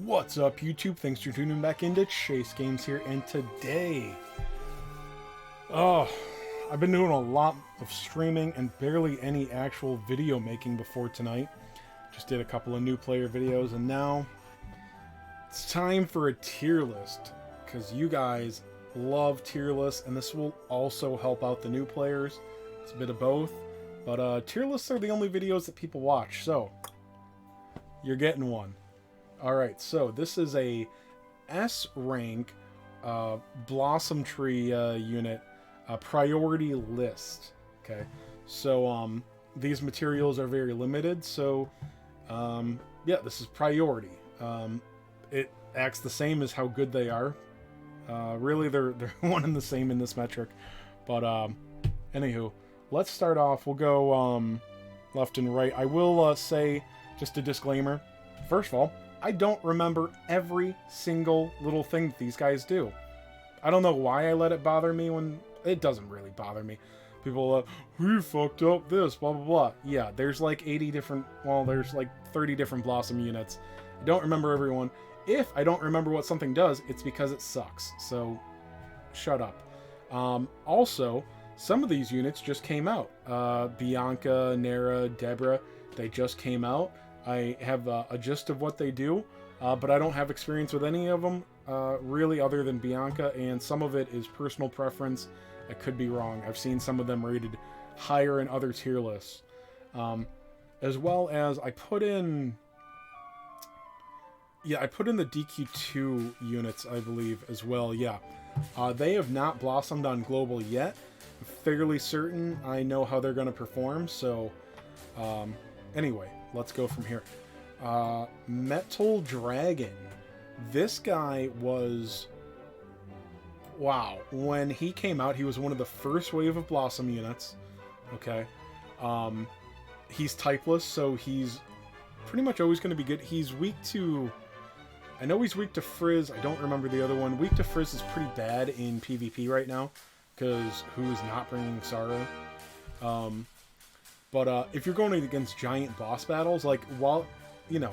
What's up, YouTube? Thanks for tuning back into Chase Games here, and today, I've been doing a lot of streaming and barely any actual video making before tonight. Just did a couple of new player videos, and now it's time for a tier list, because you guys love tier lists, and this will also help out the new players. It's a bit of both, but tier lists are the only videos that people watch, so you're getting one. Alright, so this is a S rank Blossom Tree unit priority list. Okay, so these materials are very limited, so yeah, this is priority. It acts the same as how good they are. Really, they're one and the same in this metric. But anywho, let's start off. We'll go left and right. I will say, just a disclaimer, first of all, I don't remember every single little thing that these guys do. I don't know why I let it bother me when... It doesn't really bother me. People we fucked up this, blah, blah, blah. Yeah, there's like 80 different... Well, there's like 30 different Blossom units. I don't remember everyone. If I don't remember what something does, it's because it sucks. So, shut up. Also, some of these units just came out. Bianca, Nera, Deborah, they just came out. I have a gist of what they do, but I don't have experience with any of them, really, other than Bianca, and some of it is personal preference. I could be wrong. I've seen some of them rated higher in other tier lists. As well as I put in... Yeah, I put in the DQ2 units, I believe, as well, yeah. They have not blossomed on Global yet. I'm fairly certain I know how they're going to perform, so... Anyway, let's go from here. Metal Dragon. This guy was... Wow. When he came out, he was one of the first wave of Blossom units. Okay. He's typeless, so he's pretty much always going to be good. He's weak to... I know he's weak to Frizz. I don't remember the other one. Weak to Frizz is pretty bad in PvP right now, because who's not bringing Sarah? But if you're going against giant boss battles, like, while, you know,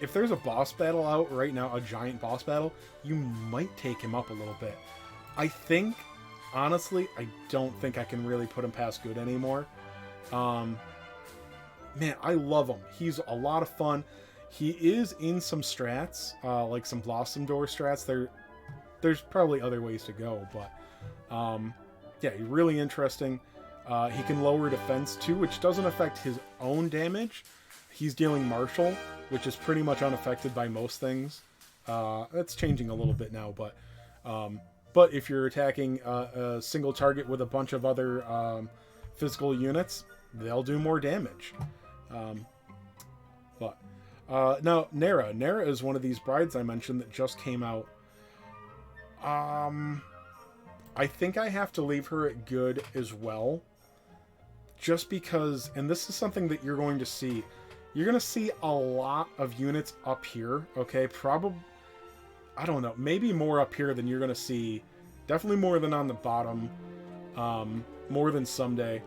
if there's a boss battle out right now, a giant boss battle, you might take him up a little bit. I think, honestly, I don't think I can really put him past good anymore. Man, I love him. He's a lot of fun. He is in some strats, like some Blossom Door strats. There's probably other ways to go, but yeah, he's really interesting. He can lower defense too, which doesn't affect his own damage. He's dealing martial, which is pretty much unaffected by most things. That's changing a little bit now, but if you're attacking a single target with a bunch of other physical units, they'll do more damage. Now, Nera. Nera is one of these brides I mentioned that just came out. I think I have to leave her at good as well. Just because, and this is something that you're going to see. You're going to see a lot of units up here, okay? Probably, I don't know, maybe more up here than you're going to see. Definitely more than on the bottom. More than someday.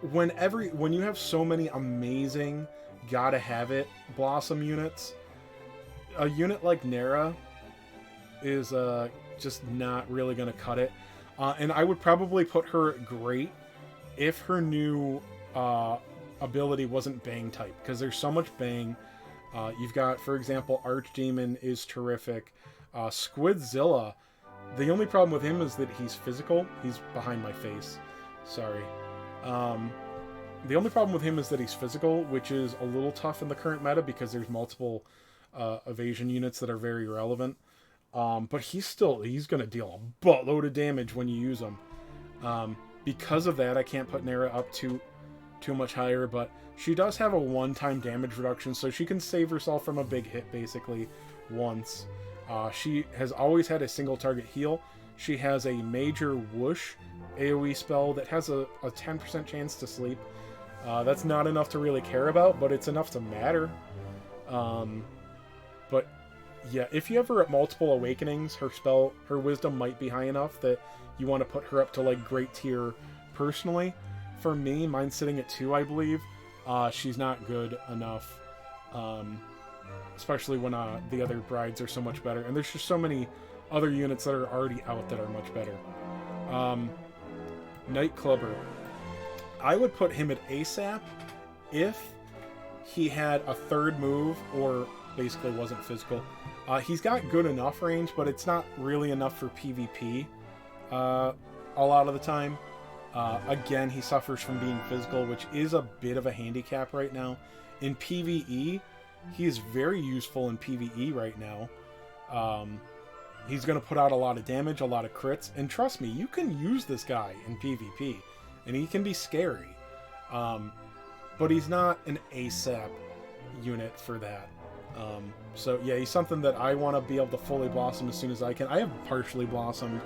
When you have so many amazing, gotta have it Blossom units, a unit like Nera is just not really going to cut it. And I would probably put her at great if her new ability wasn't bang type, because there's so much bang. You've got, for example, Archdemon is terrific. Squidzilla, the only problem with him is that he's physical. He's behind my face. Sorry. The only problem with him is that he's physical, which is a little tough in the current meta because there's multiple evasion units that are very relevant. But he's going to deal a buttload of damage when you use him. Because of that, I can't put Nera up too much higher, but she does have a one-time damage reduction, so she can save herself from a big hit, basically, once. She has always had a single target heal. She has a major whoosh AoE spell that has a 10% chance to sleep. That's not enough to really care about, but it's enough to matter. But yeah, if you have her at multiple awakenings, her wisdom might be high enough that you want to put her up to like great tier personally. For me, mine's sitting at 2, I believe. She's not good enough. especially when the other brides are so much better. And there's just so many other units that are already out that are much better. Nightclubber. I would put him at ASAP if he had a third move or basically wasn't physical. He's got good enough range, but it's not really enough for PvP a lot of the time. Again, he suffers from being physical, which is a bit of a handicap right now. In PvE, he is very useful in PvE right now. He's going to put out a lot of damage, a lot of crits, and trust me, you can use this guy in PvP, and he can be scary. But he's not an ASAP unit for that. So yeah, he's something that I want to be able to fully blossom as soon as I can. I have partially blossomed.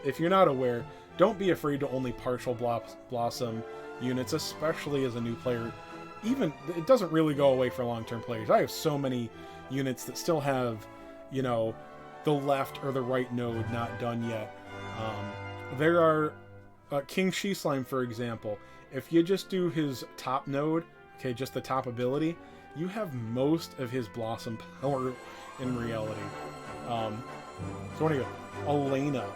If you're not aware, don't be afraid to only partial blossom units, especially as a new player. Even, it doesn't really go away for long-term players. I have so many units that still have, you know, the left or the right node not done yet. There are King She-Slime, for example. If you just do his top node, okay, just the top ability, you have most of his blossom power in reality. So anyway, Elena.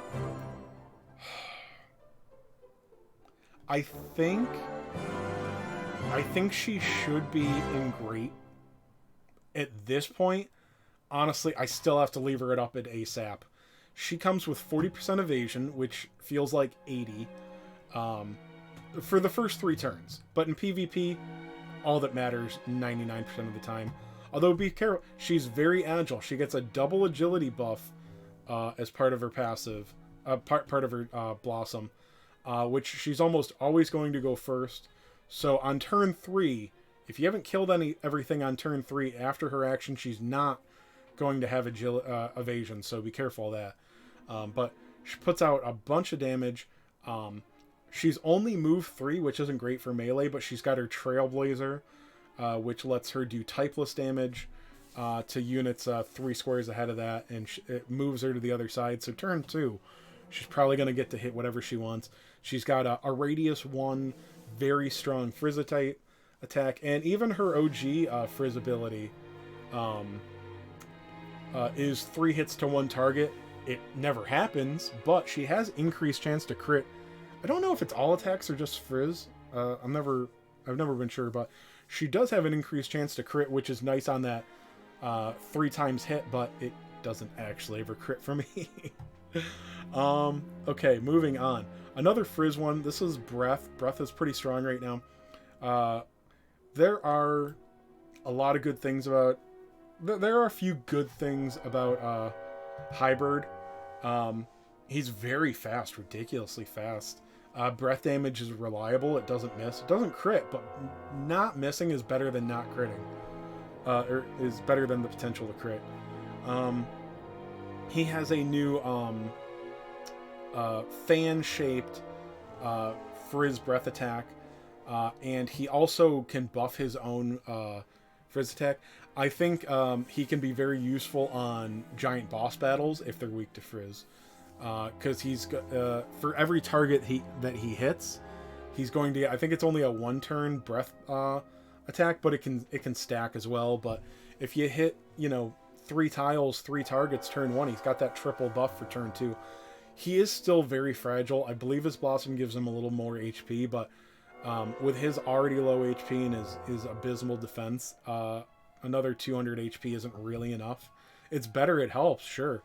I think she should be in great at this point. Honestly, I still have to leave her up at ASAP. She comes with 40% evasion, which feels like 80 for the first 3 turns. But in PvP, all that matters 99% of the time. Although be careful, she's very agile. She gets a double agility buff as part of her passive, part of her blossom, which she's almost always going to go first. So on turn 3, if you haven't killed everything on turn 3 after her action, she's not going to have evasion. So be careful of that. But she puts out a bunch of damage. She's only move 3, which isn't great for melee, but she's got her Trailblazer, which lets her do typeless damage to units 3 squares ahead of that, and it moves her to the other side. So turn 2, she's probably going to get to hit whatever she wants. She's got a radius 1, very strong Frizzitite attack, and even her OG Frizz ability is 3 hits to 1 target. It never happens, but she has increased chance to crit. I don't know if it's all attacks or just Frizz. I've never been sure, but she does have an increased chance to crit, which is nice on that 3 times hit, but it doesn't actually ever crit for me. Okay, moving on. Another Frizz one. This is Breath. Breath is pretty strong right now. There are a lot of good things about... There are a few good things about Hybrid. He's very fast, ridiculously fast. Breath damage is reliable. It doesn't miss. It doesn't crit, but not missing is better than not critting. Or is better than the potential to crit. He has a new fan-shaped Frizz breath attack. And he also can buff his own Frizz attack. I think he can be very useful on giant boss battles if they're weak to Frizz. Because he's for every target that he hits, he's going to get, I think it's only a 1-turn breath attack, but it can stack as well. But if you hit, you know, 3 tiles, 3 targets turn 1, he's got that triple buff for turn 2. He is still very fragile. I believe his blossom gives him a little more HP, but with his already low HP and his abysmal defense, another 200 HP isn't really enough. It's better, it helps, sure.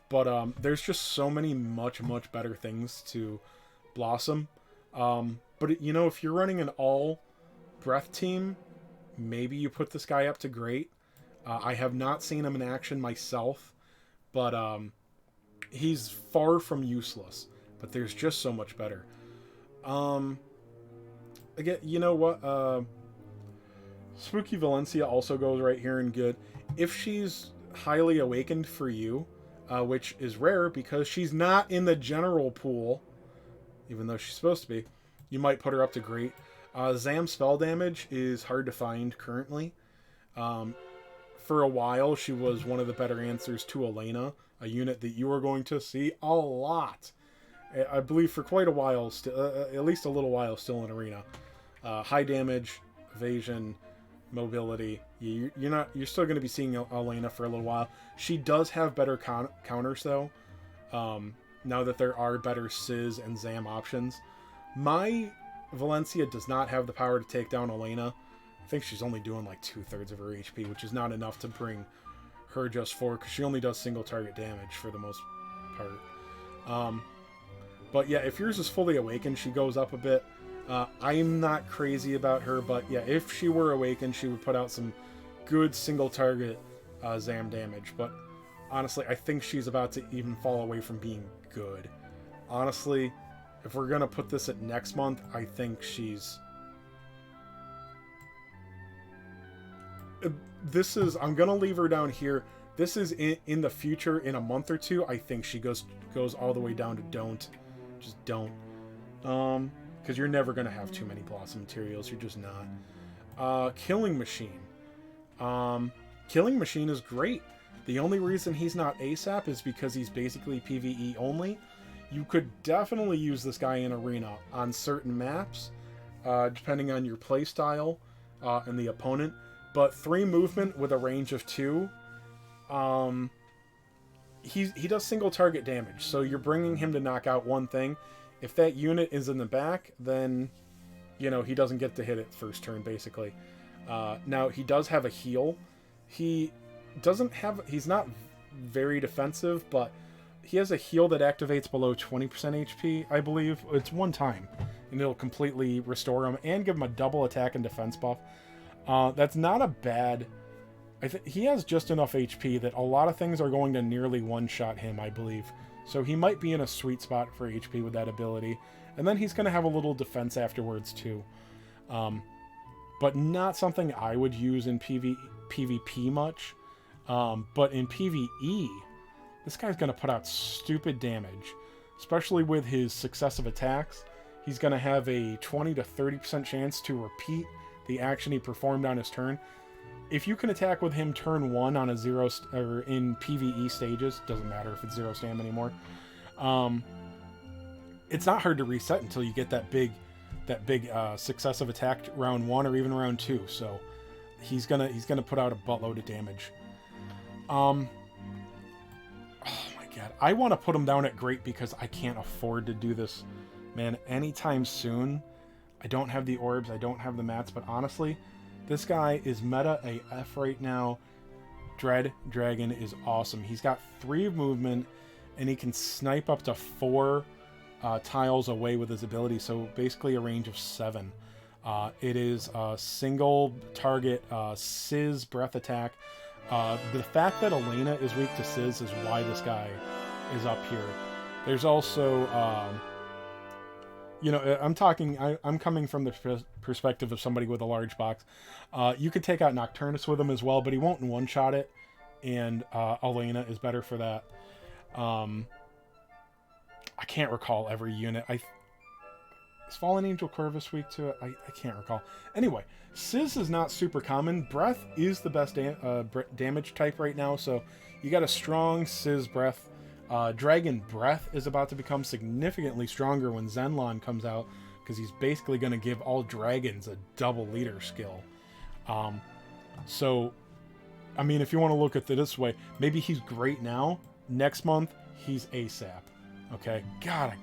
But there's just so many much better things to blossom. But you know, if you're running an all breath team, maybe you put this guy up to great. I have not seen him in action myself, but he's far from useless. But there's just so much better. Again, you know what? Spooky Valencia also goes right here and good. If she's highly awakened for you, which is rare because she's not in the general pool, even though she's supposed to be, you might put her up to great. Zam spell damage is hard to find currently. For a while, she was one of the better answers to Elena, a unit that you are going to see a lot. I believe for quite a while, at least a little while still in Arena. High damage, evasion, mobility. You're still going to be seeing Elena for a little while. She does have better counters though. Now that there are better sizz and zam options. My Valencia does not have the power to take down Elena. I think she's only doing like 2/3 of her HP, which is not enough to bring her just forward, because she only does single target damage for the most part. But yeah, if yours is fully awakened, she goes up a bit. I'm not crazy about her, but yeah, if she were awakened, she would put out some good single target zam damage. But honestly, I think she's about to even fall away from being good. Honestly, if we're gonna put this at next month, I think she's... I'm gonna leave her down here. This is in the future, in a month or two. I think she goes all the way down to don't. Just don't. Because you're never gonna have too many Blossom materials. You're just not. Killing Machine. Killing Machine is great. The only reason he's not ASAP is because he's basically PvE only. You could definitely use this guy in Arena on certain maps, depending on your playstyle and the opponent. But 3 movement with a range of 2, he does single target damage. So you're bringing him to knock out one thing. If that unit is in the back, then, you know, he doesn't get to hit it first turn, basically. Now, he does have a heal. He's not very defensive, but he has a heal that activates below 20% HP, I believe. It's one time, and it'll completely restore him and give him a double attack and defense buff. That's not a bad... he has just enough HP that a lot of things are going to nearly one-shot him, I believe. So he might be in a sweet spot for HP with that ability. And then he's going to have a little defense afterwards, too. But not something I would use in PvP much. But in PvE, this guy's going to put out stupid damage. Especially with his successive attacks. He's going to have a 20 to 30% chance to repeat the action he performed on his turn. If you can attack with him turn 1 on a or in PvE stages, doesn't matter if it's 0 stam anymore. It's not hard to reset until you get that big successive attack round 1 or even round 2. So he's gonna put out a buttload of damage. Oh my god, I want to put him down at great because I can't afford to do this, man, anytime soon. I don't have the orbs, I don't have the mats, but honestly, this guy is meta AF right now. Dread Dragon is awesome. He's got 3 movement, and he can snipe up to 4 tiles away with his ability, so basically a range of 7. It is a single target sizz breath attack. The fact that Elena is weak to sizz is why this guy is up here. There's also... you know, I'm coming from the perspective of somebody with a large box. You could take out Nocturnus with him as well, but he won't one-shot it, and Elena is better for that. I can't recall every unit. Is Fallen Angel Corvus weak to it? I can't recall. Anyway, sizz is not super common. Breath is the best damage type right now, so you got a strong sizz breath. Dragon Breath is about to become significantly stronger when Zenlon comes out, because he's basically going to give all dragons a double leader skill. So, I mean, if you want to look at it this way, maybe he's great now. Next month, he's ASAP. Okay? God, I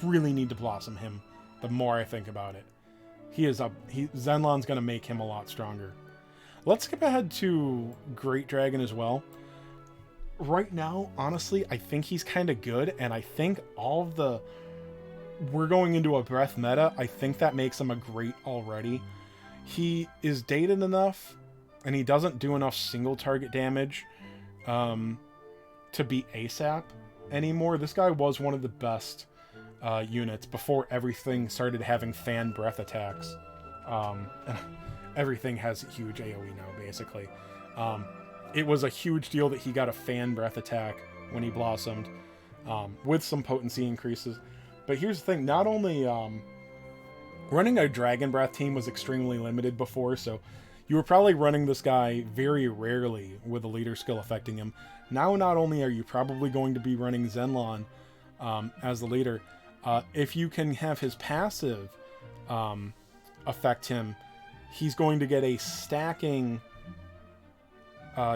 really need to blossom him the more I think about it. Zenlon's going to make him a lot stronger. Let's skip ahead to Great Dragon as well. Right now, honestly, I think he's kind of good, and I think we're going into a breath meta. I think that makes him a great already. He is dated enough, and he doesn't do enough single target damage to be ASAP anymore. This guy was one of the best units before everything started having fan breath attacks. Everything has huge AoE now, basically. It was a huge deal that he got a fan breath attack when he blossomed, with some potency increases. But here's the thing, not only running a Dragon Breath team was extremely limited before, so you were probably running this guy very rarely with a leader skill affecting him. Now not only are you probably going to be running Zenlon as the leader, if you can have his passive affect him, he's going to get a stacking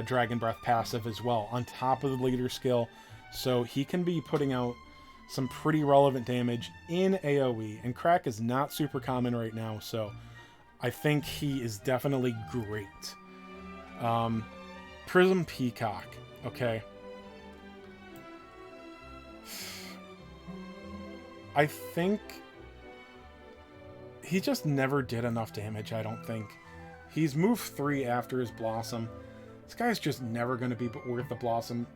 Dragon Breath passive as well on top of the leader skill, so he can be putting out some pretty relevant damage in AoE, and crack is not super common right now, so I think he is definitely great. Prism Peacock, okay. I think he just never did enough damage, I don't think. He's move 3 after his Blossom. This guy's just never going to be worth the Blossom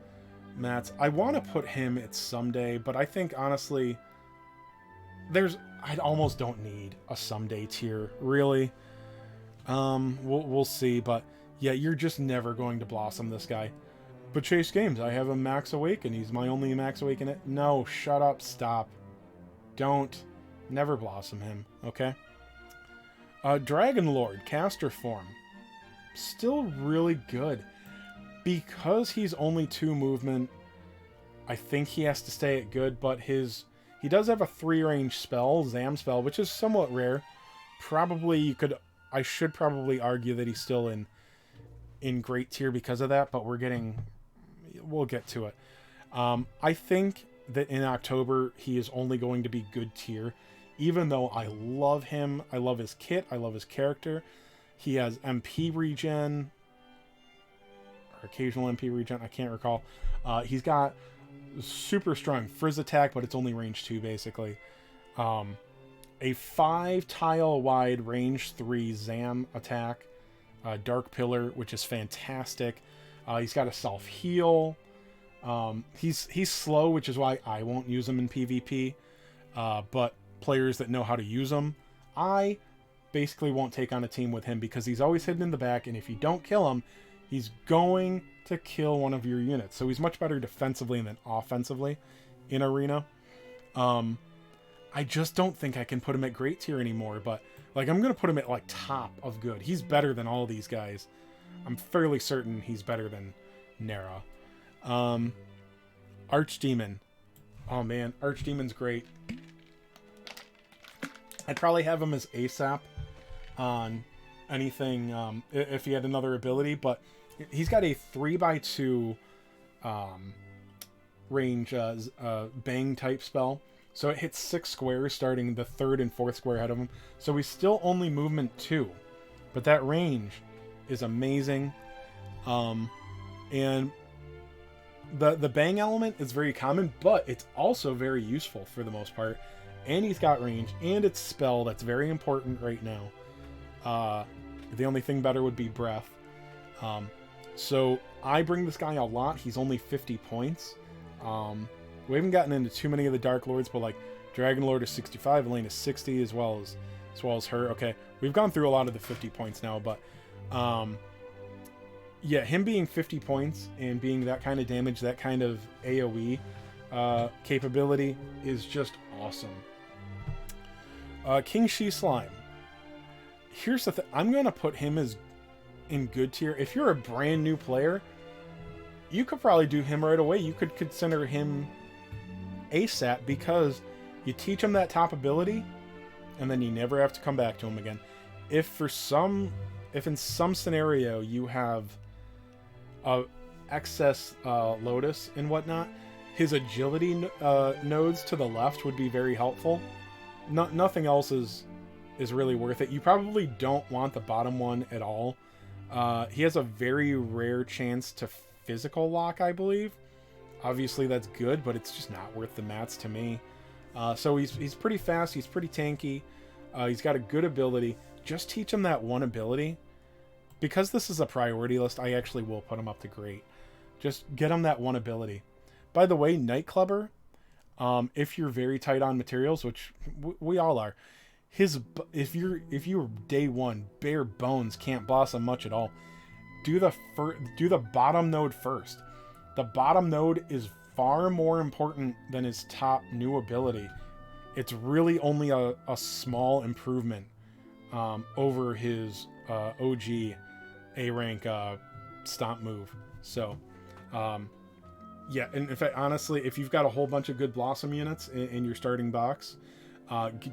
mats. I want to put him at someday, but I think, honestly, I almost don't need a someday tier, really. We'll see, but yeah, you're just never going to Blossom this guy. But Chase Games, I have a Max Awaken. He's my only Max Awaken. No, shut up, stop. Don't. Never Blossom him, okay? Dragon Lord, Caster Form. Still really good. Because he's only 2 movement, I think he has to stay at good, but he does have a 3-range spell, Zam spell, which is somewhat rare. I should probably argue that he's still in great tier because of that, but we'll get to it. I think that in October he is only going to be good tier, even though I love him. I love his kit, I love his character. He has MP regen, or occasional MP regen, I can't recall. He's got super strong Frizz attack, but it's only range 2 basically. A 5 tile wide range 3 Zam attack, Dark Pillar, which is fantastic. He's got a self heal. He's slow, which is why I won't use him in PvP. But players that know how to use him, I basically won't take on a team with him because he's always hidden in the back, and if you don't kill him, he's going to kill one of your units. So he's much better defensively than offensively in Arena. I just don't think I can put him at great tier anymore, but like I'm going to put him at like top of good. He's better than all these guys. I'm fairly certain he's better than Nera. Archdemon. Oh man, Archdemon's great. I'd probably have him as ASAP on anything if he had another ability, but he's got a 3x2 range bang type spell, so it hits 6 squares starting the 3rd and 4th square ahead of him, so he's still only movement 2, but that range is amazing. And the bang element is very common, but it's also very useful for the most part, and he's got range, and it's spell that's very important right now. The only thing better would be breath. So I bring this guy a lot. He's only 50 points. We haven't gotten into too many of the Dark Lords, but like Dragon Lord is 65, Elaine is 60, as well as her. Okay, we've gone through a lot of the 50 points now, but yeah, him being 50 points and being that kind of damage, that kind of AoE capability is just awesome. King She Slime. Here's the thing. I'm going to put him as in good tier. If you're a brand new player, you could probably do him right away. You could consider him ASAP because you teach him that top ability and then you never have to come back to him again. If in some scenario you have excess Lotus and whatnot, his agility nodes to the left would be very helpful. Nothing else is really worth it. You probably don't want the bottom one at all. He has a very rare chance to physical lock, I believe. Obviously that's good, but it's just not worth the mats to me. So he's pretty fast, he's pretty tanky, he's got a good ability. Just teach him that one ability. Because this is a priority list, I actually will put him up to great. Just get him that one ability. By the way, Nightclubber, if you're very tight on materials, which we all are, if you're day one, bare bones, can't boss him much at all, do the bottom node first. The bottom node is far more important than his top new ability. It's really only a small improvement over his OG A rank stomp move. So yeah, and in fact, honestly, if you've got a whole bunch of good Blossom units in your starting box,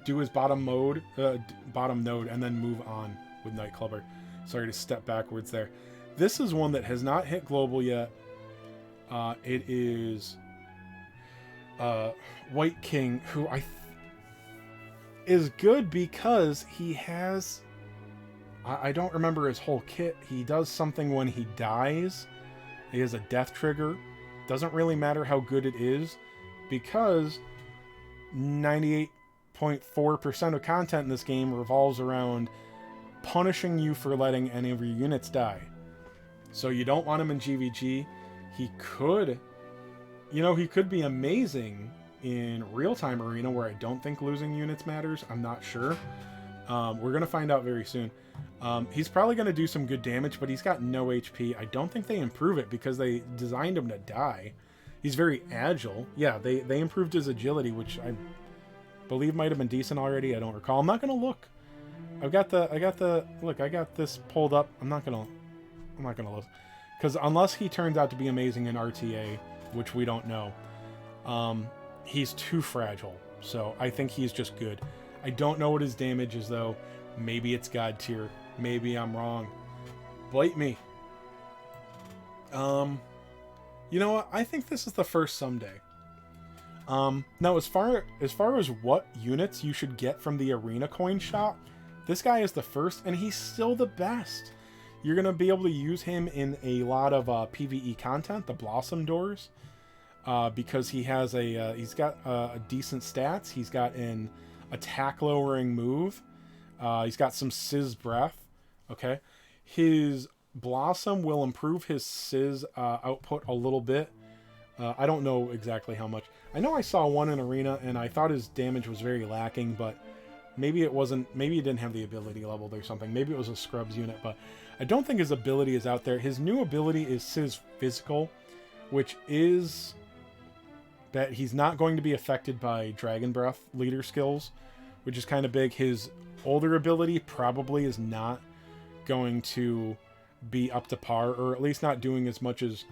do his bottom node and then move on with Nightclubber. Sorry to step backwards there. This is one that has not hit global yet. It is White King, who is good because he has... I don't remember his whole kit. He does something when he dies. He has a death trigger. Doesn't really matter how good it is, because 98.4% of content in this game revolves around punishing you for letting any of your units die. So you don't want him in GVG. He could, he could be amazing in real-time arena, where I don't think losing units matters. I'm not sure. We're going to find out very soon. He's probably going to do some good damage, but he's got no HP. I don't think they improve it because they designed him to die. He's very agile. Yeah, they improved his agility, which I believe might have been decent already. I don't recall. I'm not going to look. I got this pulled up. I'm not going to look. Because unless he turns out to be amazing in RTA, which we don't know, he's too fragile. So I think he's just good. I don't know what his damage is, though. Maybe it's God tier. Maybe I'm wrong. Bite me. You know what? I think this is the first someday. Now, as far as what units you should get from the arena coin shop, this guy is the first, and he's still the best. You're going to be able to use him in a lot of PvE content, the Blossom Doors, because he has he's got decent stats. He's got an attack lowering move. He's got some sizz breath. Okay, his Blossom will improve his sizz output a little bit. I don't know exactly how much. I know I saw one in arena and I thought his damage was very lacking, but maybe it wasn't. Maybe he didn't have the ability leveled or something. Maybe it was a Scrubs unit, but I don't think his ability is out there. His new ability is sizz Physical, which is that he's not going to be affected by Dragon Breath leader skills, which is kind of big. His older ability probably is not going to be up to par, or at least not doing as much as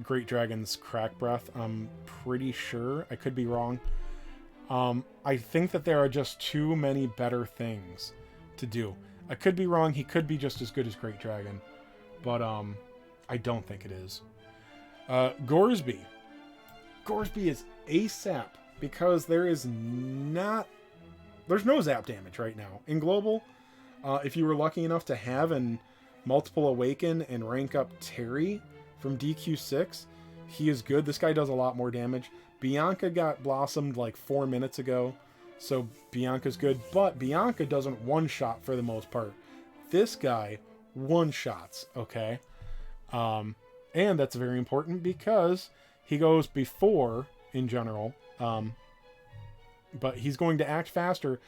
Great Dragon's Crack Breath. I'm pretty sure. I could be wrong. I think that there are just too many better things to do. I could be wrong. He could be just as good as Great Dragon, but I don't think it is. Gorsby. Gorsby is ASAP because there's no zap damage right now. In Global, if you were lucky enough to have an multiple awaken and rank up Terry from DQ6, he is good. This guy does a lot more damage. Bianca got blossomed like 4 minutes ago, so Bianca's good, but Bianca doesn't one-shot for the most part. This guy one-shots, okay? And that's very important because he goes before in general, but he's going to act faster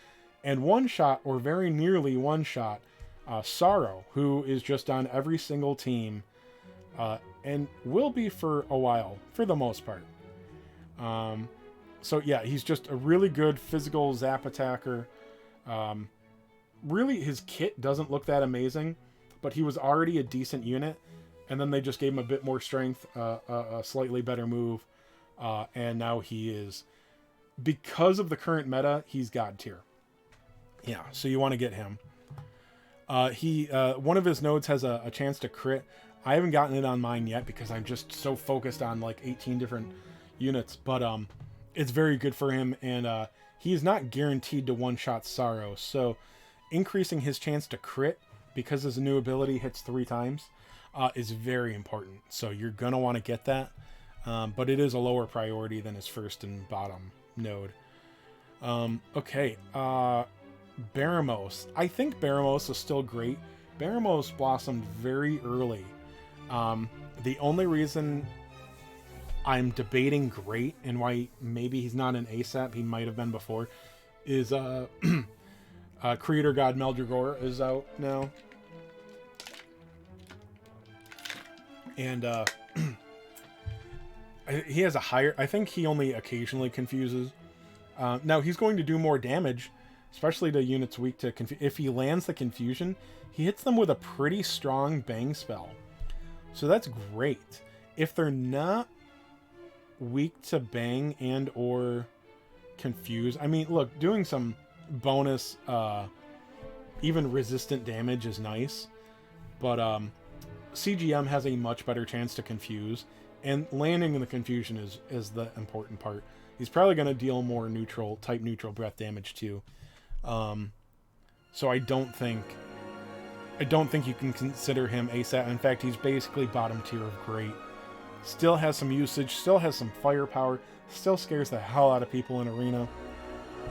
and one-shot, or very nearly one-shot, Sorrow, who is just on every single team, and will be for a while, for the most part. So yeah, he's just a really good physical zap attacker. Really, his kit doesn't look that amazing, but he was already a decent unit, and then they just gave him a bit more strength, a slightly better move, and now he is, because of the current meta, he's God tier. Yeah, so you want to get him. One of his nodes has a chance to crit. I haven't gotten it on mine yet because I'm just so focused on like 18 different units, but it's very good for him, and he is not guaranteed to one-shot Sorrow, so increasing his chance to crit because his new ability hits 3 times is very important. So you're gonna want to get that, but it is a lower priority than his first and bottom node. Okay, Baramos. I think Baramos is still great. Baramos blossomed very early. The only reason I'm debating great and why maybe he's not an ASAP, he might have been before, is Creator God Meldragor is out now. And he has a higher... I think he only occasionally confuses. Now, he's going to do more damage, especially to units weak to confusion. If he lands the confusion, he hits them with a pretty strong bang spell. So that's great. If they're not weak to bang and or confuse, I mean, look, doing some bonus even resistant damage is nice. But CGM has a much better chance to confuse, and landing in the confusion is the important part. He's probably going to deal more type neutral breath damage too. So I don't think you can consider him ASAP. In fact, he's basically bottom tier of great. Still has some usage, still has some firepower, still scares the hell out of people in arena.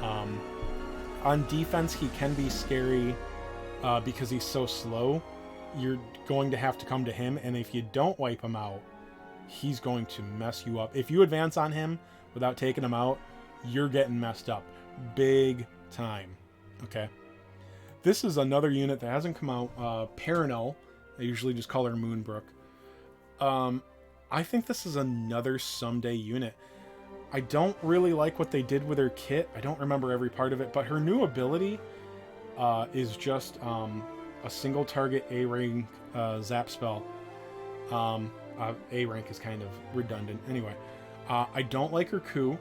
On defense, he can be scary because he's so slow. You're going to have to come to him, and if you don't wipe him out, he's going to mess you up. If you advance on him without taking him out, you're getting messed up. Big time. Okay? This is another unit that hasn't come out. Paranel. I usually just call her Moonbrook. I think this is another someday unit. I don't really like what they did with her kit. I don't remember every part of it, but her new ability is just a single target A-rank zap spell. A-rank is kind of redundant. Anyway, I don't like her Q.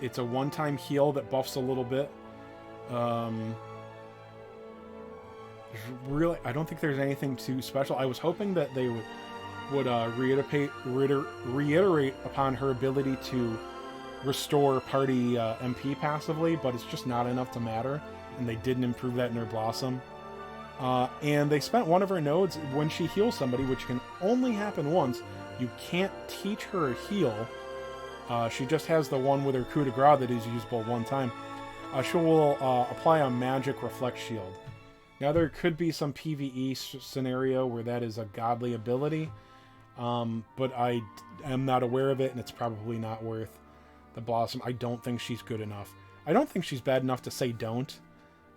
It's a one-time heal that buffs a little bit. Really, I don't think there's anything too special. I was hoping that they would reiterate upon her ability to restore party MP passively, but it's just not enough to matter, and they didn't improve that in her Blossom. And they spent one of her nodes when she heals somebody, which can only happen once. You can't teach her a heal. She just has the one with her coup de grace that is usable one time. She will apply a magic reflect shield. Now there could be some PvE scenario where that is a godly ability, but I am not aware of it, and it's probably not worth the Blossom. I don't think she's good enough. I don't think she's bad enough to say don't,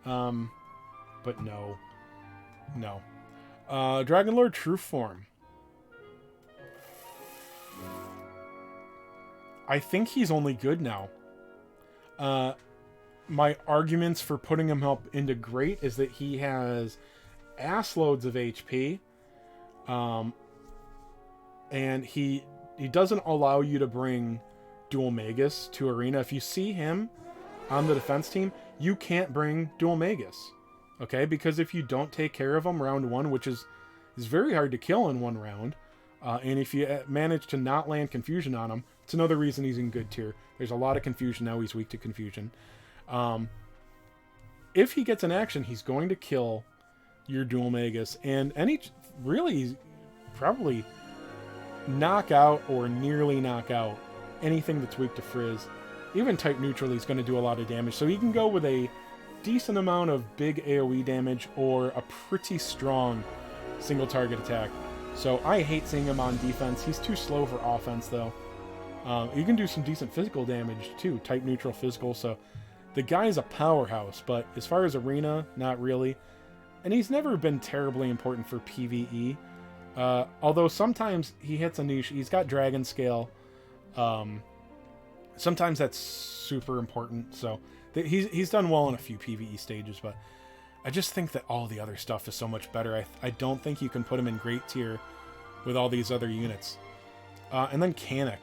but no. Dragon Lord True Form. I think he's only good now. My arguments for putting him up into great is that he has ass loads of HP, and he doesn't allow you to bring Dual Magus to arena. If you see him on the defense team, you can't bring Dual Magus, okay? Because if you don't take care of him round one, which is very hard to kill in one round, and if you manage to not land confusion on him, it's another reason he's in good tier. There's a lot of confusion now. He's weak to confusion. If he gets an action, he's going to kill your Dual Magus, and really probably knock out or nearly knock out anything that's weak to Frizz. Even type neutral, he's going to do a lot of damage. So he can go with a decent amount of big AoE damage or a pretty strong single target attack. So I hate seeing him on defense. He's too slow for offense, though. You can do some decent physical damage, too. Type neutral physical, so the guy's a powerhouse, but as far as arena, not really. And he's never been terribly important for PvE. Although sometimes he hits a niche. He's got Dragon Scale. Sometimes that's super important. So he's done well in a few PvE stages, but I just think that all the other stuff is so much better. I don't think you can put him in great tier with all these other units. And then Kanik.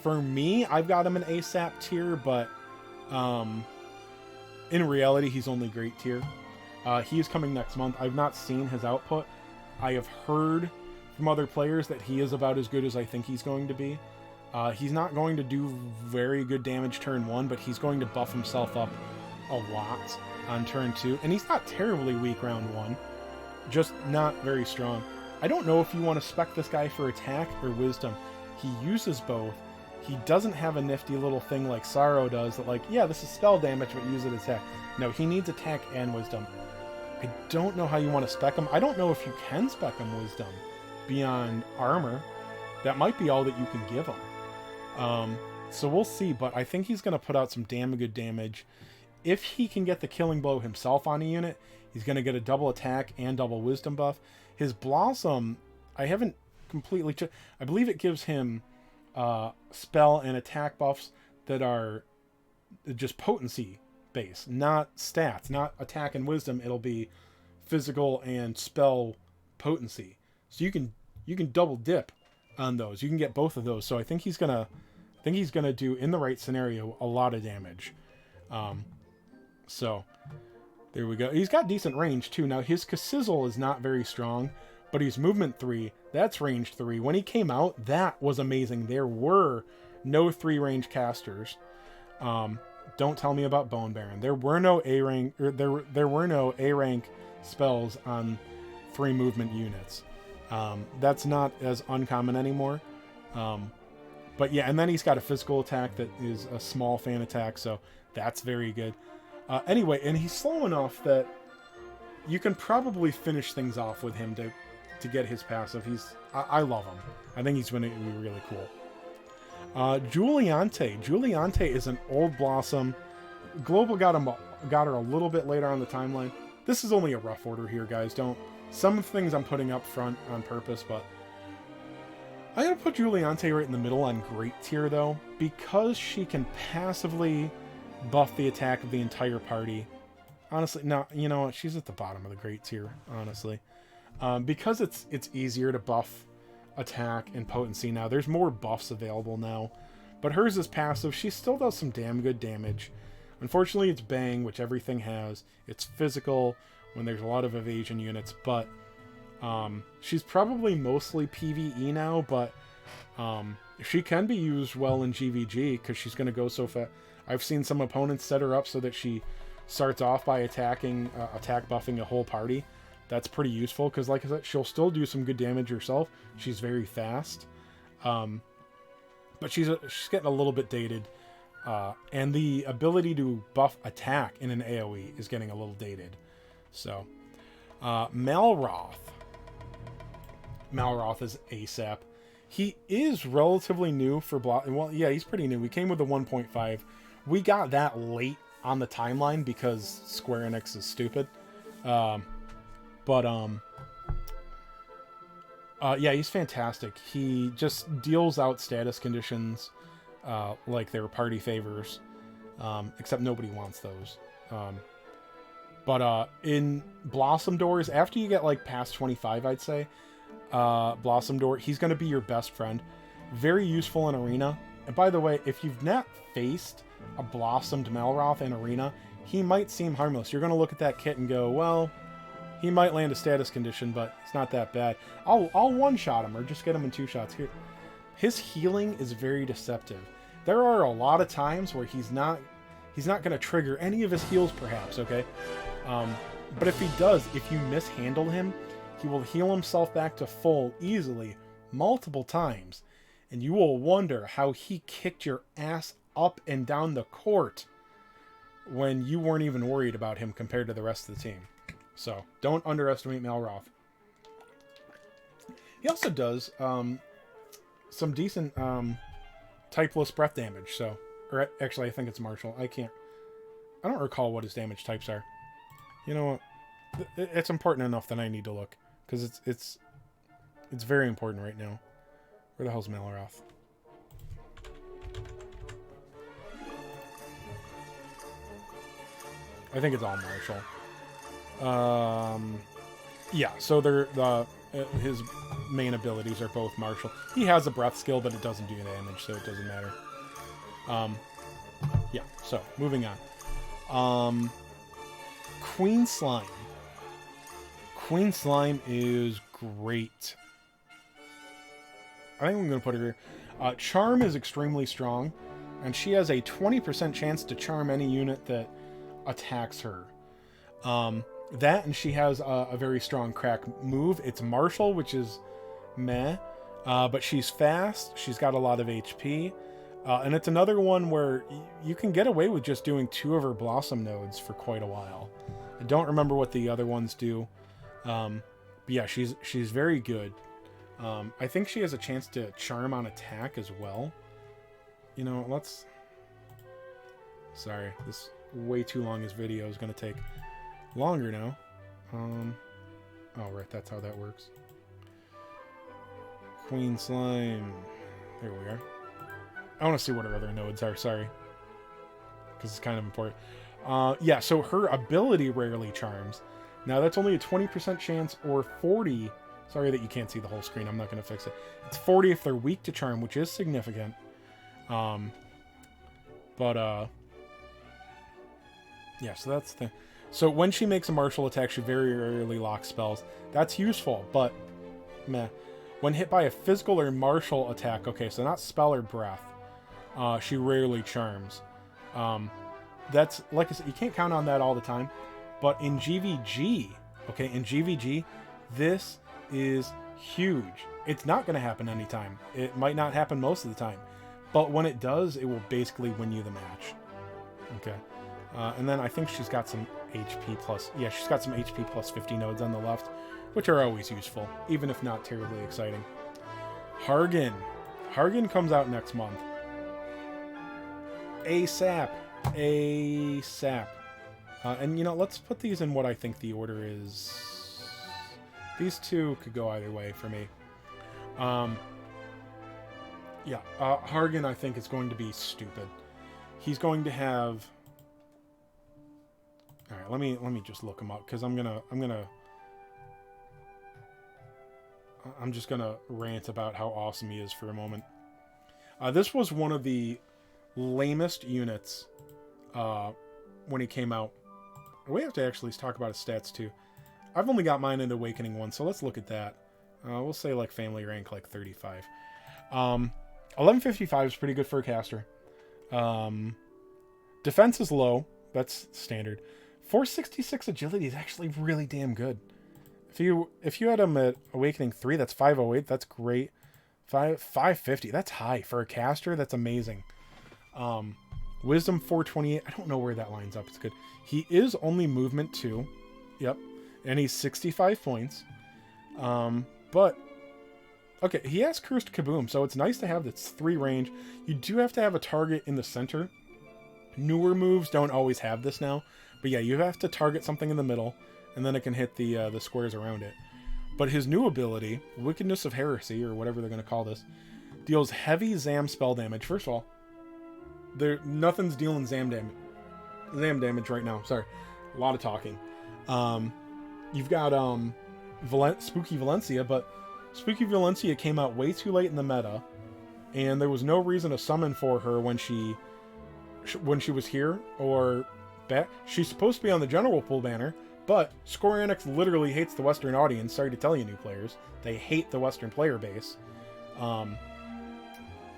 For me, I've got him in ASAP tier, but in reality, he's only great tier. He is coming next month. I've not seen his output. I have heard from other players that he is about as good as I think he's going to be. He's not going to do very good damage turn 1, but he's going to buff himself up a lot on turn 2. And he's not terribly weak round 1, just not very strong. I don't know if you want to spec this guy for attack or wisdom. He uses both. He doesn't have a nifty little thing like Sorrow does that, like, yeah, this is spell damage, but use it attack. No, he needs attack and wisdom. I don't know how you want to spec him. I don't know if you can spec him wisdom beyond armor. That might be all that you can give him. So we'll see, but I think he's going to put out some damn good damage. If he can get the killing blow himself on a unit, he's going to get a double attack and double wisdom buff. His Blossom, I haven't completely checked. I believe it gives him spell and attack buffs that are just potency based, not stats, not attack and wisdom. It'll be physical and spell potency. So you can double dip on those. You can get both of those. So I think he's gonna do, in the right scenario, a lot of damage. So There we go. He's got decent range, too. Now, his Sizzle is not very strong, but he's movement 3. That's range 3. When he came out, that was amazing. There were no 3-range casters. Don't tell me about Bone Baron. There were no A-rank, or there were no A-rank spells on 3 movement units. That's not as uncommon anymore. But yeah, and then he's got a physical attack that is a small fan attack, so that's very good. Anyway, and he's slow enough that you can probably finish things off with him to get his passive. I love him. I think he's going to be really cool. Juliante. Juliante is an old Blossom. Global got her a little bit later on the timeline. This is only a rough order here, guys. Some things I'm putting up front on purpose, but I'm going to put Juliante right in the middle on Great Tier, though, because she can passively buff the attack of the entire party. Honestly, no, you know what? She's at the bottom of the Great Tier, honestly. Because it's easier to buff attack and potency now. There's more buffs available now. But hers is passive. She still does some damn good damage. Unfortunately, it's Bang, which everything has. It's physical when there's a lot of evasion units, but she's probably mostly PvE now, but she can be used well in GVG because she's going to go so fast. I've seen some opponents set her up so that she starts off by attack buffing a whole party. That's pretty useful because, like I said, she'll still do some good damage herself. She's very fast, but she's getting a little bit dated, and the ability to buff attack in an AoE is getting a little dated. So, Malroth. Malroth is ASAP. He is relatively new for block. Well, yeah, he's pretty new. We came with the 1.5. We got that late on the timeline because Square Enix is stupid. Yeah, he's fantastic. He just deals out status conditions like they're party favors, except nobody wants those. But in Blossom Doors, after you get like past 25, I'd say, Blossom Door, he's going to be your best friend. Very useful in Arena. And by the way, if you've not faced a Blossomed Malroth in Arena, he might seem harmless. You're going to look at that kit and go, well, he might land a status condition, but it's not that bad. I'll one-shot him or just get him in 2 shots here. His healing is very deceptive. There are a lot of times where he's not going to trigger any of his heals, perhaps, okay? But if he does, if you mishandle him, he will heal himself back to full easily multiple times, and you will wonder how he kicked your ass up and down the court when you weren't even worried about him compared to the rest of the team. So, don't underestimate Malroth. He also does some decent typeless breath damage, so... Or actually, I think it's martial. I don't recall what his damage types are. You know what? It's important enough that I need to look. Because it's very important right now. Where the hell's Malroth? I think it's all martial. Yeah, so his main abilities are both martial. He has a breath skill, but it doesn't do damage, so it doesn't matter. Yeah, so moving on. Queen Slime. Queen Slime is great. I think I'm going to put her here. Charm is extremely strong, and she has a 20% chance to charm any unit that attacks her. That, and she has a very strong crack move. It's martial, which is meh, but she's fast. She's got a lot of HP. And it's another one where you can get away with just doing 2 of her Blossom nodes for quite a while. I don't remember what the other ones do. But yeah, she's very good. I think she has a chance to charm on attack as well. You know, let's... Sorry, this way too long this video is going to take longer now. Oh, right, that's how that works. Queen Slime. There we are. I want to see what her other nodes are, sorry. Because it's kind of important. Yeah, so her ability rarely charms. Now, that's only a 20% chance or 40... Sorry that you can't see the whole screen. I'm not going to fix it. It's 40 if they're weak to charm, which is significant. Yeah, so that's the... So when she makes a martial attack, she very rarely locks spells. That's useful, but meh. When hit by a physical or martial attack, okay, so not spell or breath, she rarely charms. That's, like I said, you can't count on that all the time. But in GVG, okay, in GVG, this is huge. It's not going to happen anytime. It might not happen most of the time. But when it does, it will basically win you the match. Okay. And then I think she's got some HP plus... Yeah, she's got some HP plus 50 nodes on the left, which are always useful, even if not terribly exciting. Hargon. Hargon comes out next month. ASAP. ASAP. And, you know, let's put these in what I think the order is. These two could go either way for me. Yeah, Hargon, I think, is going to be stupid. He's going to have... All right, let me just look him up, because I'm just gonna rant about how awesome he is for a moment. This was one of the lamest units when he came out. We have to actually talk about his stats too. I've only got mine in Awakening 1, so let's look at that. We'll say like family rank like 35. 1155 is pretty good for a caster. Defense is low. That's standard. 466 agility is actually really damn good. If you had him at Awakening 3, that's 508. That's great. 550. That's high for a caster. That's amazing. Wisdom 428. I don't know where that lines up. It's good. He is only movement 2. Yep. And he's 65 points. But okay, he has Cursed Kaboom, so it's nice to have this 3 range. You do have to have a target in the center. Newer moves don't always have this now. But yeah, you have to target something in the middle, and then it can hit the squares around it. But his new ability, Wickedness of Heresy, or whatever they're going to call this, deals heavy Zam spell damage. First of all, nothing's dealing Zam damage right now. Sorry, a lot of talking. You've got Spooky Valencia, but Spooky Valencia came out way too late in the meta, and there was no reason to summon for her when she was here or back. She's supposed to be on the general pool banner, but Square Enix literally hates the Western audience. Sorry to tell you, new players. They hate the Western player base.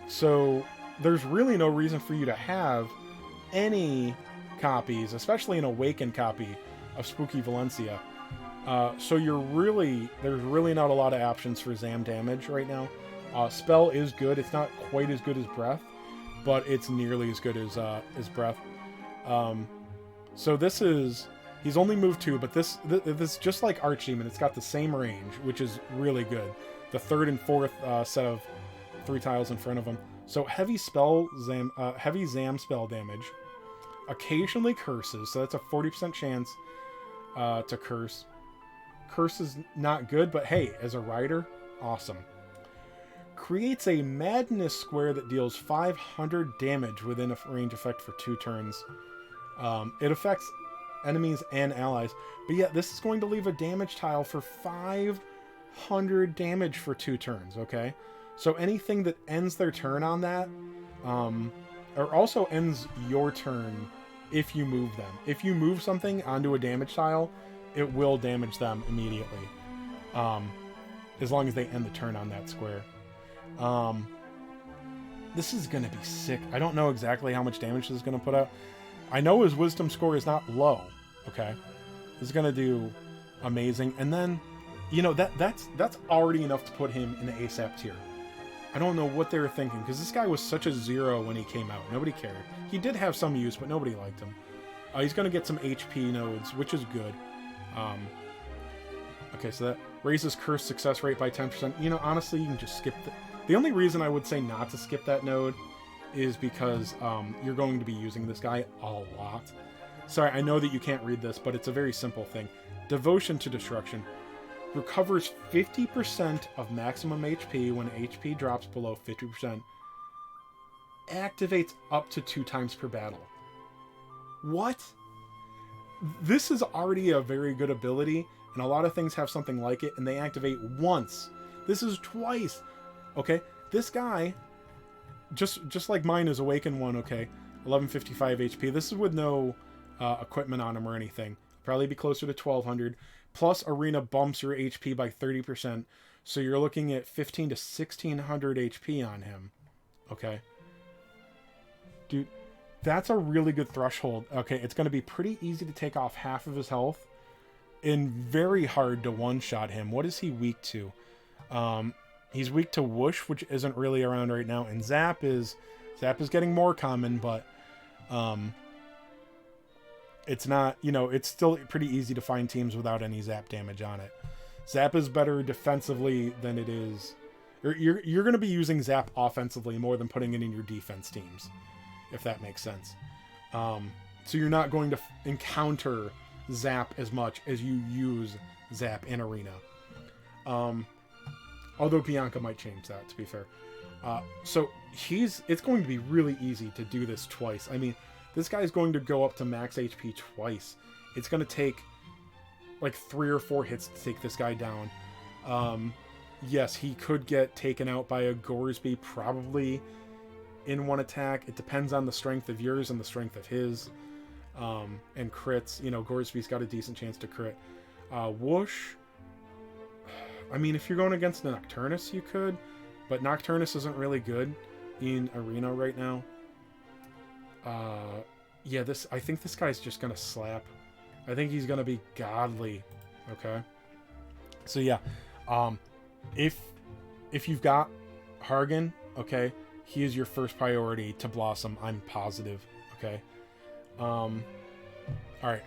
So there's really no reason for you to have any copies, especially an Awakened copy of Spooky Valencia. So there's really not a lot of options for Zam damage right now. Spell is good. It's not quite as good as Breath, but it's nearly as good as Breath. So he's only moved 2, but this just like Archdemon, it's got the same range, which is really good. The 3rd and 4th set of 3 tiles in front of him. So heavy Zam spell damage. Occasionally curses, so that's a 40% chance to curse. Curse is not good, but hey, as a rider, awesome. Creates a madness square that deals 500 damage within a range effect for 2 turns. It affects enemies and allies, but yeah, this is going to leave a damage tile for 500 damage for 2 turns, okay? So anything that ends their turn on that, or also ends your turn if you move them. If you move something onto a damage tile, it will damage them immediately, as long as they end the turn on that square. This is going to be sick. I don't know exactly how much damage this is going to put out. I know his wisdom score is not low, okay? This is going to do amazing. And then, you know, that's already enough to put him in the ASAP tier. I don't know what they were thinking, because this guy was such a 0 when he came out. Nobody cared. He did have some use, but nobody liked him. He's going to get some HP nodes, which is good. Okay, so that raises curse success rate by 10%. You know, honestly, you can just skip the only reason I would say not to skip that node is because you're going to be using this guy a lot. Sorry, I know that you can't read this, but it's a very simple thing. Devotion to Destruction. Recovers 50% of maximum HP when HP drops below 50%. Activates up to 2 times per battle. What? This is already a very good ability, and a lot of things have something like it, and they activate once. This is twice. Okay, this guy, just like mine is Awakened 1, okay, 1155 HP. This is with no equipment on him or anything. Probably be closer to 1200. Plus, Arena bumps your HP by 30%. So you're looking at 15 to 1600 HP on him. Okay. Dude, that's a really good threshold. Okay, it's going to be pretty easy to take off half of his health. And very hard to one-shot him. What is he weak to? He's weak to Whoosh, which isn't really around right now. And Zap is getting more common, but it's not, you know, it's still pretty easy to find teams without any Zap damage on it. Zap is better defensively than it is. You're going to be using Zap offensively more than putting it in your defense teams, if that makes sense. So you're not going to encounter Zap as much as you use Zap in Arena. Although Bianca might change that, to be fair. So it's going to be really easy to do this twice. I mean, this guy's going to go up to max HP twice. It's going to take like 3 or 4 hits to take this guy down. Yes, he could get taken out by a Goresby, probably in one attack. It depends on the strength of yours and the strength of his. And crits. You know, Goresby's got a decent chance to crit. Whoosh. I mean, if you're going against the Nocturnus, you could. But Nocturnus isn't really good in Arena right now. Yeah, I think this guy's just going to slap. I think he's going to be godly. Okay. So, yeah. If you've got Hargon, okay, he is your first priority to Blossom. I'm positive. Okay. Alright.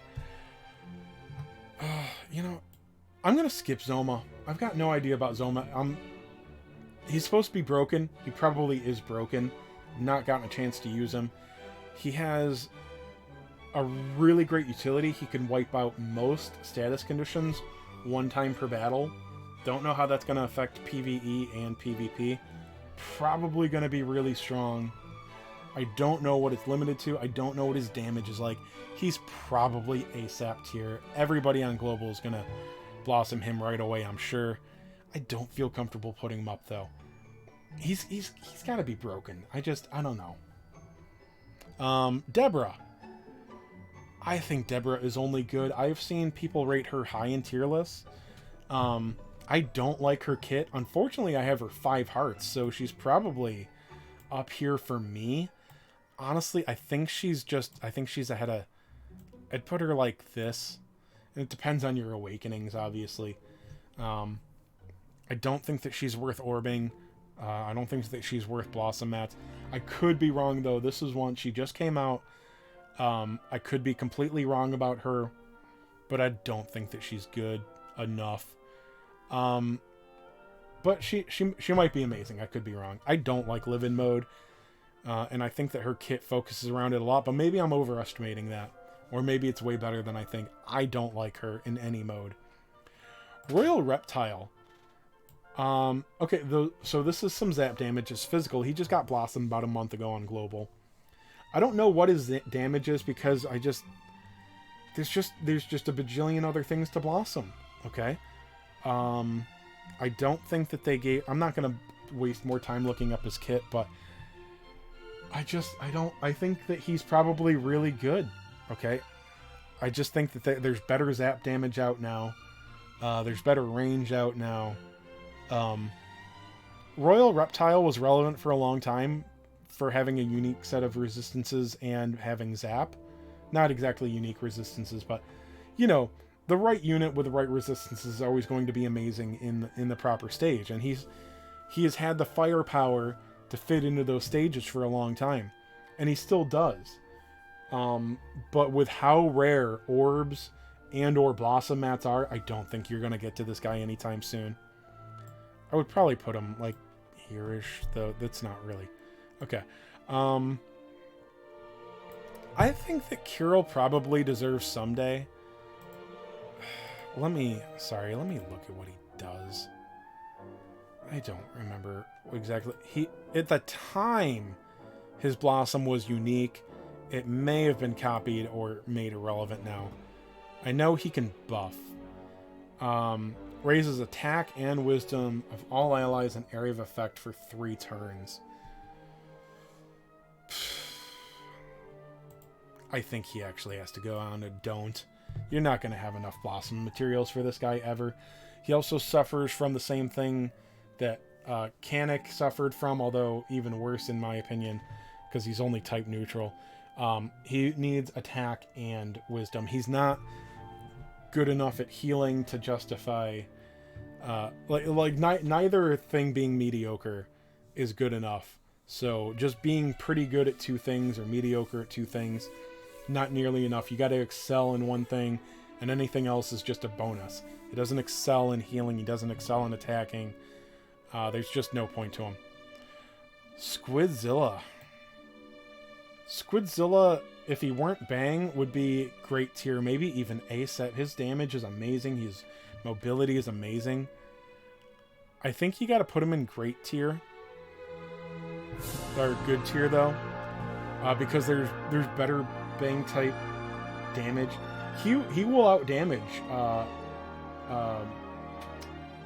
You know, I'm gonna skip Zoma. I've got no idea about Zoma. He's supposed to be broken. He probably is broken. Not gotten a chance to use him. He has a really great utility. He can wipe out most status conditions 1 time per battle. Don't know how that's gonna affect PvE and PvP. Probably gonna be really strong. I don't know what it's limited to. I don't know what his damage is like. He's probably ASAP tier. Everybody on Global is going to blossom him right away, I'm sure. I don't feel comfortable putting him up, though. He's got to be broken. I don't know. Deborah. I think Deborah is only good. I've seen people rate her high in tier lists. I don't like her kit. Unfortunately, I have her 5 hearts, so she's probably up here for me. Honestly, I think she's ahead of... I'd put her like this. And it depends on your awakenings, obviously. I don't think that she's worth orbing. I don't think that she's worth blossom mats. I could be wrong, though. This is one. She just came out. I could be completely wrong about her. But I don't think that she's good enough. But she might be amazing. I could be wrong. I don't like live-in mode. And I think that her kit focuses around it a lot, but maybe I'm overestimating that. Or maybe it's way better than I think. I don't like her in any mode. Royal Reptile. Okay, so this is some zap damage. It's physical. He just got blossomed about a month ago on Global. I don't know what his damage is because there's just a bajillion other things to blossom. Okay? I don't think that they gave... I'm not going to waste more time looking up his kit, but... I think that he's probably really good. Okay? I just think that there's better zap damage out now. There's better range out now. Royal Reptile was relevant for a long time for having a unique set of resistances and having zap. Not exactly unique resistances, but, you know, the right unit with the right resistances is always going to be amazing in the proper stage. And he has had the firepower to fit into those stages for a long time. And he still does. But with how rare orbs and or blossom mats are, I don't think you're going to get to this guy anytime soon. I would probably put him like here-ish, though that's not really. Okay. I think that Kirill probably deserves someday. Let me look at what he does. I don't remember exactly. At the time, his blossom was unique. It may have been copied or made irrelevant now. I know he can buff. Raises attack and wisdom of all allies and area of effect for 3 turns. I think he actually has to go on a don't. you're not going to have enough Blossom materials for this guy ever. He also suffers from the same thing that Kanik suffered from, although even worse in my opinion, because he's only type neutral. He needs attack and wisdom. He's not good enough at healing to justify neither thing being mediocre is good enough. So just being pretty good at two things or mediocre at two things, not nearly enough. You got to excel in one thing, and anything else is just a bonus. He doesn't excel in healing. He doesn't excel in attacking. There's just no point to him. Squidzilla. Squidzilla, if he weren't Bang, would be great tier. Maybe even A set. His damage is amazing. His mobility is amazing. I think you got to put him in great tier. Or good tier, though. Because there's better Bang type damage. He will out damage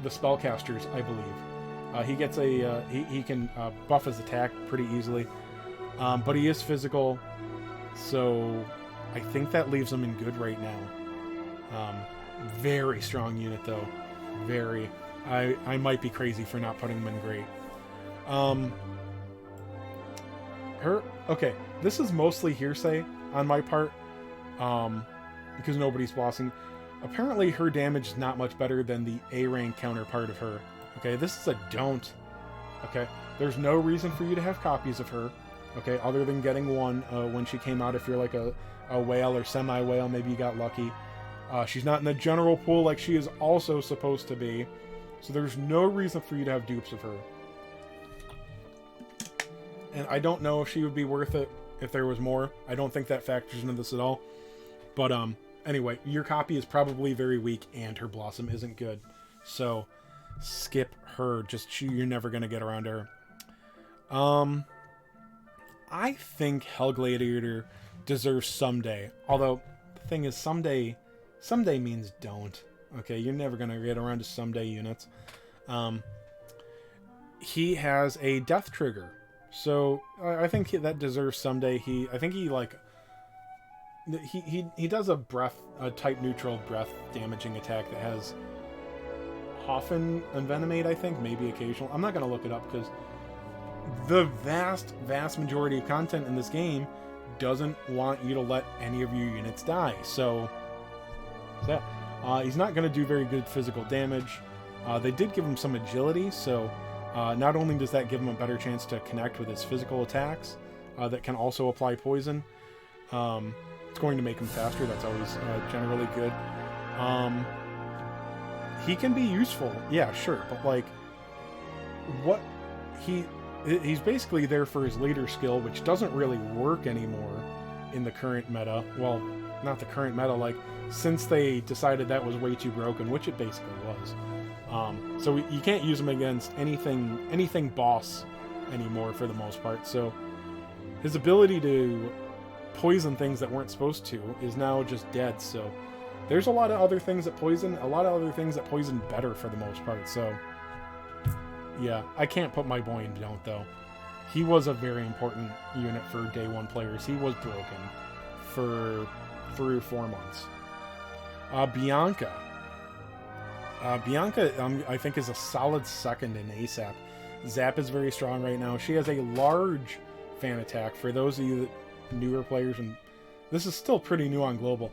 the spellcasters, I believe. He gets a he can buff his attack pretty easily. But he is physical, so I think that leaves him in good right now. Very strong unit, though. Very. I might be crazy for not putting him in great. Okay, this is mostly hearsay on my part, because nobody's bossing. Apparently, her damage is not much better than the A rank counterpart of her. Okay, this is a don't. Okay, there's no reason for you to have copies of her. Okay, other than getting one when she came out. If you're like a whale or semi-whale, maybe you got lucky. She's not in the general pool like she is also supposed to be. So there's no reason for you to have dupes of her. And I don't know if she would be worth it if there was more. I don't think that factors into this at all. But anyway, your copy is probably very weak and her Blossom isn't good. So skip her. You're never going to get around her. I think Hellgladiator deserves Someday. Although, the thing is, Someday means don't. Okay, you're never going to get around to Someday units. He has a death trigger. So, I think that deserves Someday. I think he does a type neutral breath damaging attack that has Hoffen Envenomate, I think. Maybe occasional. I'm not going to look it up because the vast majority of content in this game doesn't want you to let any of your units die. So, he's not going to do very good physical damage. They did give him some agility, so not only does that give him a better chance to connect with his physical attacks that can also apply poison, it's going to make him faster. That's always generally good. He can be useful, yeah, sure, but like, he's basically there for his leader skill, which doesn't really work anymore in the current meta. Well, not the current meta, like, since they decided that was way too broken, which it basically was. So you can't use him against anything boss anymore for the most part. So his ability to poison things that weren't supposed to is now just dead. So there's a lot of other things that poison better for the most part. So yeah, I can't put my boy in don't, though. He was a very important unit for day one players. He was broken for 3 or 4 months. Bianca. Bianca, I think, is a solid second in ASAP. Zap is very strong right now. She has a large fan attack. For those of you that newer players, and this is still pretty new on global,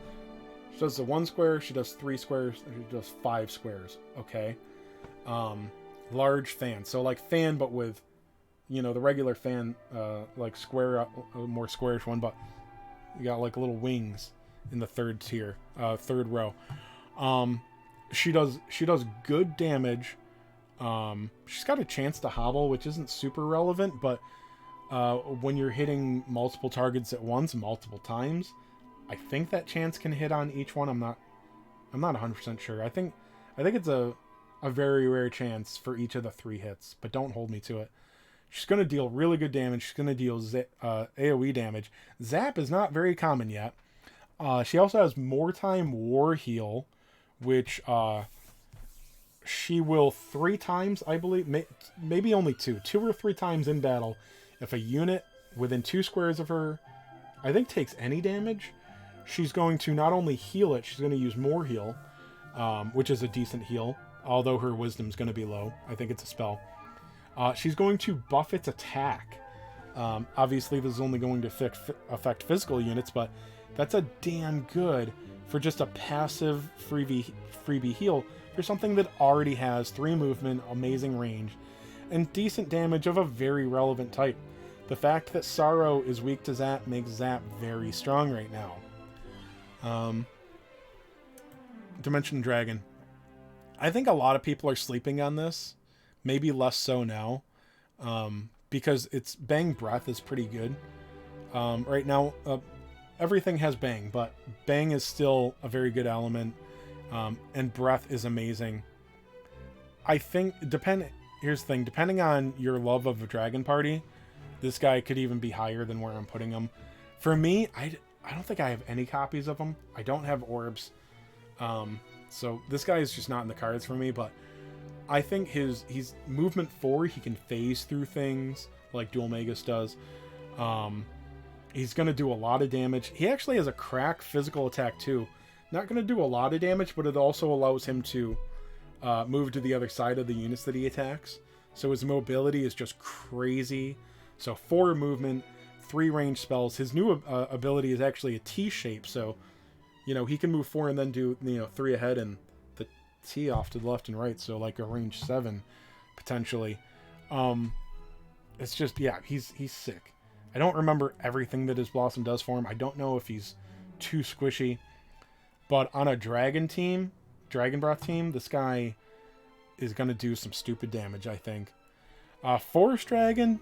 she does the 1 square, she does 3 squares, she does 5 squares. Okay. Large fan. So like fan, but with, the regular fan, like square, more squarish one, but you got like little wings in the third tier, third row. She does good damage. She's got a chance to hobble, which isn't super relevant, but when you're hitting multiple targets at once, multiple times, I think that chance can hit on each one. I'm not 100% sure. I think it's a very rare chance for each of the 3 hits, but don't hold me to it. She's going to deal really good damage. She's going to deal AoE damage. Zap is not very common yet. She also has more time War Heal, which she will 3 times, I believe, maybe only 2 or 3 times in battle. If a unit within 2 squares of her, I think, takes any damage, she's going to not only heal it, she's going to use more heal, which is a decent heal, although her wisdom's going to be low. I think it's a spell. She's going to buff its attack. Obviously, this is only going to affect physical units, but that's a damn good for just a passive freebie heal for something that already has 3 movement, amazing range, and decent damage of a very relevant type. The fact that Sorrow is weak to Zap makes Zap very strong right now. Dimension Dragon. I think a lot of people are sleeping on this. Maybe less so now. Because its Bang Breath is pretty good. Right now, everything has Bang, but Bang is still a very good element. And Breath is amazing. I think, here's the thing, depending on your love of a Dragon Party, this guy could even be higher than where I'm putting him. For me, I don't think I have any copies of him. I don't have orbs. So this guy is just not in the cards for me, but I think he's movement 4, he can phase through things like Dual Magus does. He's going to do a lot of damage. He actually has a crack physical attack too. Not going to do a lot of damage, but it also allows him to move to the other side of the units that he attacks. So his mobility is just crazy. So 4 movement, 3 range spells. His new ability is actually a T shape, so he can move 4 and then do 3 ahead and the T off to the left and right, so like a range 7 potentially. It's just, yeah, he's sick. I don't remember everything that his Blossom does for him. I don't know if he's too squishy, but on a Dragon Breath team, this guy is going to do some stupid damage, I think. Forest Dragon,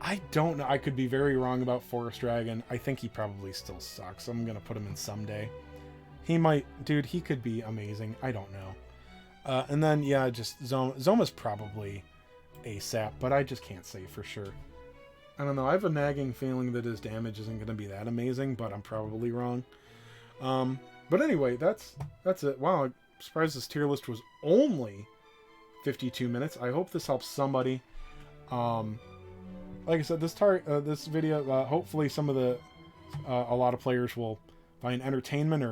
I don't know. I could be very wrong about Forest Dragon. I think he probably still sucks. I'm going to put him in someday. He might... Dude, he could be amazing. I don't know. And then, yeah, just Zoma's probably ASAP, but I just can't say for sure. I don't know. I have a nagging feeling that his damage isn't going to be that amazing, but I'm probably wrong. But anyway, that's it. Wow, I'm surprised this tier list was only 52 minutes. I hope this helps somebody. Like I said, this video, hopefully some of a lot of players will find entertainment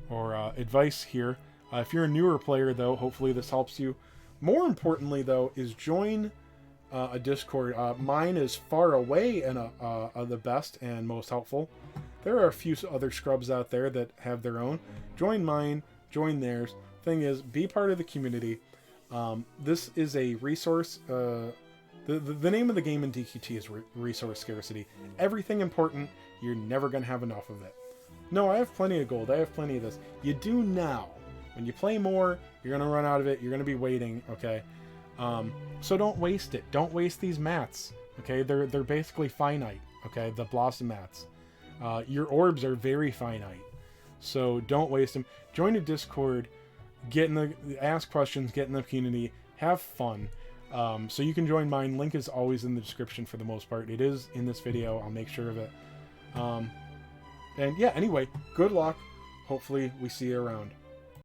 or advice here. If you're a newer player, though, hopefully this helps you. More importantly, though, is join a Discord. Mine is far away and the best and most helpful. There are a few other scrubs out there that have their own. Join mine, join theirs. Thing is, be part of the community. This is a resource. The name of the game in DQT is resource scarcity. Everything important, you're never going to have enough of it. No, I have plenty of gold. I have plenty of this. You do now. When you play more, you're going to run out of it. You're going to be waiting, okay? So don't waste it. Don't waste these mats, okay? They're basically finite, okay? The Blossom mats. Your orbs are very finite. So don't waste them. Join a Discord. Ask questions. Get in the community. Have fun. So you can join mine. Link is always in the description for the most part. It is in this video. I'll make sure of it. And yeah, anyway, good luck. Hopefully we see you around.